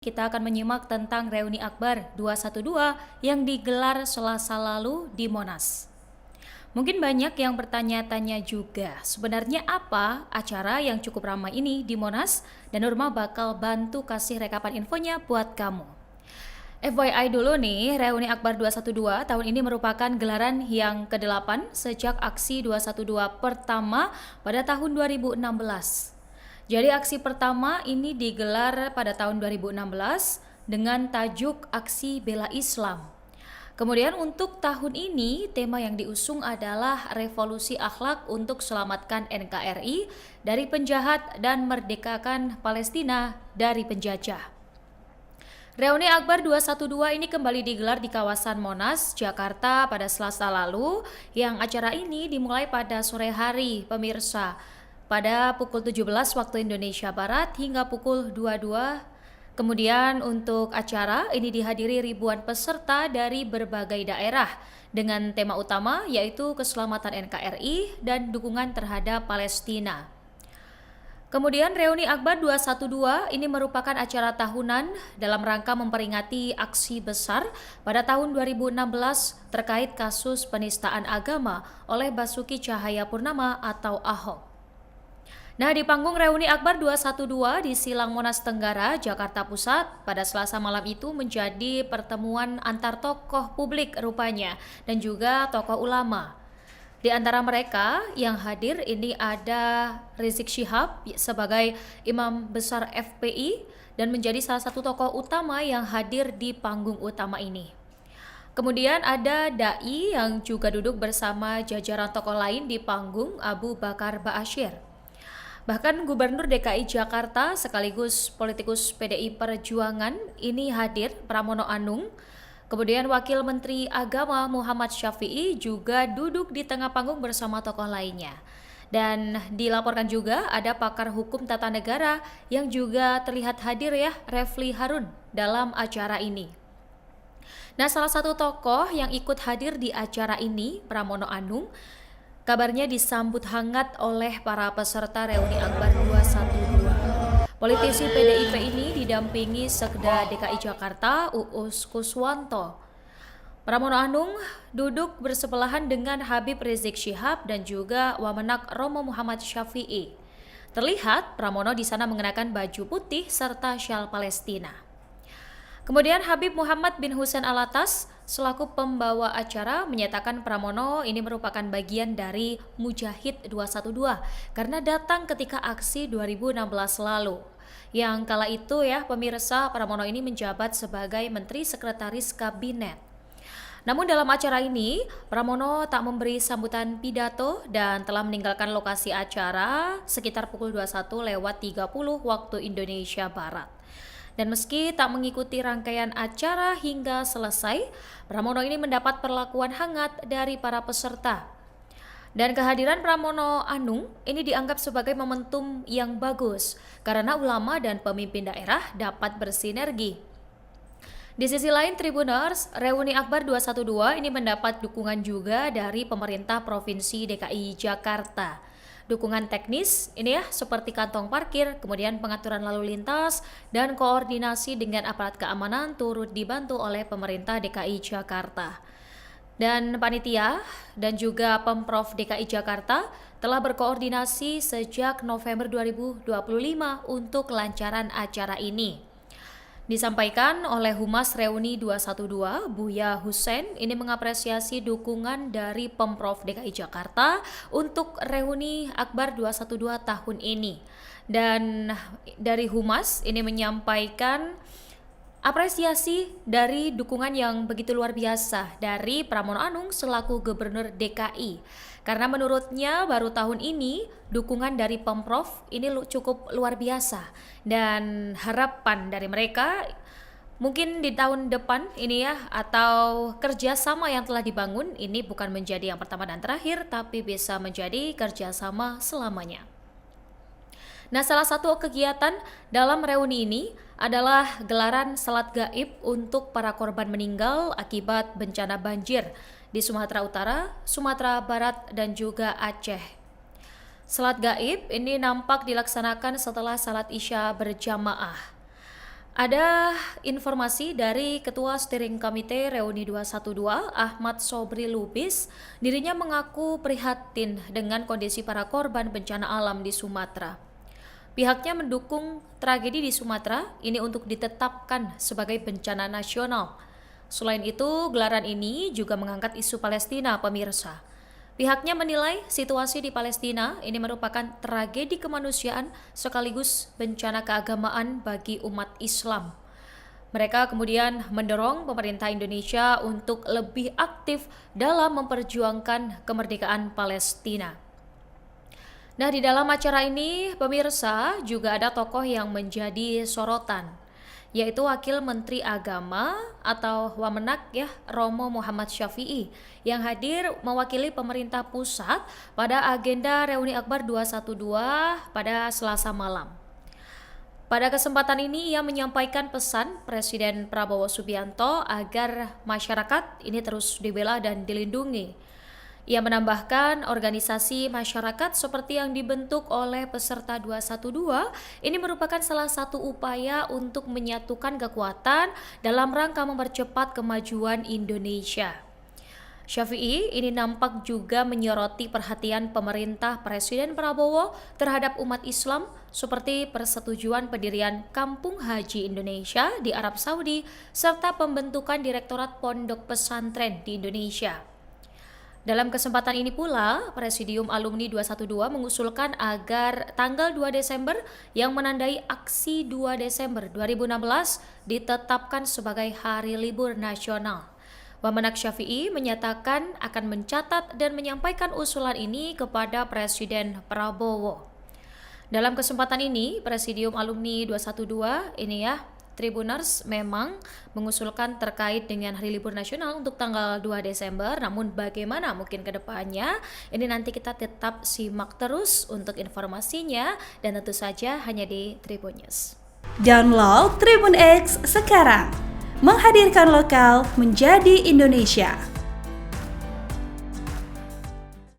Kita akan menyimak tentang reuni Akbar 212 yang digelar Selasa lalu di Monas. Mungkin banyak yang bertanya-tanya juga, sebenarnya apa acara yang cukup ramai ini di Monas, dan Nurma bakal bantu kasih rekapan infonya buat kamu. FYI dulu nih, reuni Akbar 212 tahun ini merupakan gelaran yang ke-8 sejak aksi 212 pertama pada tahun 2016. Jadi aksi pertama ini digelar pada tahun 2016 dengan tajuk Aksi Bela Islam. Kemudian untuk tahun ini tema yang diusung adalah Revolusi Akhlak untuk Selamatkan NKRI dari Penjahat dan Merdekakan Palestina dari Penjajah. Reuni Akbar 212 ini kembali digelar di kawasan Monas, Jakarta pada Selasa lalu, yang acara ini dimulai pada sore hari, pemirsa, pada pukul 17 waktu Indonesia Barat hingga pukul 22. Kemudian untuk acara ini dihadiri ribuan peserta dari berbagai daerah dengan tema utama yaitu keselamatan NKRI dan dukungan terhadap Palestina. Kemudian reuni Akbar 212 ini merupakan acara tahunan dalam rangka memperingati aksi besar pada tahun 2016 terkait kasus penistaan agama oleh Basuki Cahayapurnama atau Ahok. Nah, di panggung reuni Akbar 212 di Silang Monas Tenggara, Jakarta Pusat, pada Selasa malam itu menjadi pertemuan antar tokoh publik rupanya dan juga tokoh ulama. Di antara mereka yang hadir ini ada Rizik Syihab sebagai Imam Besar FPI dan menjadi salah satu tokoh utama yang hadir di panggung utama ini. Kemudian ada Dai yang juga duduk bersama jajaran tokoh lain di panggung, Abu Bakar Ba'asyir. Bahkan Gubernur DKI Jakarta sekaligus politikus PDI Perjuangan ini hadir, Pramono Anung. Kemudian Wakil Menteri Agama Muhammad Syafi'i juga duduk di tengah panggung bersama tokoh lainnya. Dan dilaporkan juga ada pakar hukum tata negara yang juga terlihat hadir ya, Refli Harun dalam acara ini. Nah, salah satu tokoh yang ikut hadir di acara ini, Pramono Anung, kabarnya disambut hangat oleh para peserta reuni Akbar 212. Politisi PDIP ini didampingi Sekda DKI Jakarta Uus Kuswanto. Pramono Anung duduk bersebelahan dengan Habib Rizik Syihab dan juga Wamenak Romo Muhammad Syafi'i. Terlihat Pramono di sana mengenakan baju putih serta syal Palestina. Kemudian Habib Muhammad bin Husain Alatas selaku pembawa acara menyatakan Pramono ini merupakan bagian dari Mujahid 212 karena datang ketika aksi 2016 lalu. Yang kala itu ya pemirsa, Pramono ini menjabat sebagai Menteri Sekretaris Kabinet. Namun dalam acara ini, Pramono tak memberi sambutan pidato dan telah meninggalkan lokasi acara sekitar pukul 21:30 waktu Indonesia Barat. Dan meski tak mengikuti rangkaian acara hingga selesai, Pramono ini mendapat perlakuan hangat dari para peserta. Dan kehadiran Pramono Anung ini dianggap sebagai momentum yang bagus karena ulama dan pemimpin daerah dapat bersinergi. Di sisi lain, Tribuners, reuni Akbar 212 ini mendapat dukungan juga dari pemerintah Provinsi DKI Jakarta. Dukungan teknis ini ya seperti kantong parkir, kemudian pengaturan lalu lintas dan koordinasi dengan aparat keamanan turut dibantu oleh pemerintah DKI Jakarta. Dan panitia dan juga Pemprov DKI Jakarta telah berkoordinasi sejak November 2025 untuk kelancaran acara ini. Disampaikan oleh Humas Reuni 212, Buya Hussein, ini mengapresiasi dukungan dari Pemprov DKI Jakarta untuk Reuni Akbar 212 tahun ini. Dan dari Humas ini menyampaikan apresiasi dari dukungan yang begitu luar biasa dari Pramono Anung selaku Gubernur DKI. Karena menurutnya baru tahun ini dukungan dari Pemprov ini cukup luar biasa. Dan harapan dari mereka mungkin di tahun depan ini ya, atau kerjasama yang telah dibangun ini bukan menjadi yang pertama dan terakhir, tapi bisa menjadi kerjasama selamanya. Nah, salah satu kegiatan dalam reuni ini adalah gelaran salat gaib untuk para korban meninggal akibat bencana banjir di Sumatera Utara, Sumatera Barat, dan juga Aceh. Salat gaib ini nampak dilaksanakan setelah salat Isya berjamaah. Ada informasi dari Ketua Steering Komite Reuni 212, Ahmad Sobri Lubis, dirinya mengaku prihatin dengan kondisi para korban bencana alam di Sumatera. Pihaknya mendukung tragedi di Sumatera ini untuk ditetapkan sebagai bencana nasional. Selain itu, gelaran ini juga mengangkat isu Palestina, pemirsa. Pihaknya menilai situasi di Palestina ini merupakan tragedi kemanusiaan sekaligus bencana keagamaan bagi umat Islam. Mereka kemudian mendorong pemerintah Indonesia untuk lebih aktif dalam memperjuangkan kemerdekaan Palestina. Nah, di dalam acara ini, pemirsa, juga ada tokoh yang menjadi sorotan, yaitu Wakil Menteri Agama atau Wamenak Romo Muhammad Syafi'i yang hadir mewakili pemerintah pusat pada agenda Reuni Akbar 212 pada Selasa malam. Pada kesempatan ini ia menyampaikan pesan Presiden Prabowo Subianto agar masyarakat ini terus dibela dan dilindungi. Ia menambahkan organisasi masyarakat seperti yang dibentuk oleh peserta 212 ini merupakan salah satu upaya untuk menyatukan kekuatan dalam rangka mempercepat kemajuan Indonesia. Syafi'i ini nampak juga menyoroti perhatian pemerintah Presiden Prabowo terhadap umat Islam seperti persetujuan pendirian Kampung Haji Indonesia di Arab Saudi serta pembentukan Direktorat Pondok Pesantren di Indonesia. Dalam kesempatan ini pula, Presidium Alumni 212 mengusulkan agar tanggal 2 Desember yang menandai aksi 2 Desember 2016 ditetapkan sebagai hari libur nasional. Wamenak Syafi'i menyatakan akan mencatat dan menyampaikan usulan ini kepada Presiden Prabowo. Dalam kesempatan ini, Presidium Alumni 212 Tribuners memang mengusulkan terkait dengan hari libur nasional untuk tanggal 2 Desember, namun bagaimana mungkin ke depannya, ini nanti kita tetap simak terus untuk informasinya dan tentu saja hanya di Tribun News. Download Tribun X sekarang, menghadirkan lokal menjadi Indonesia.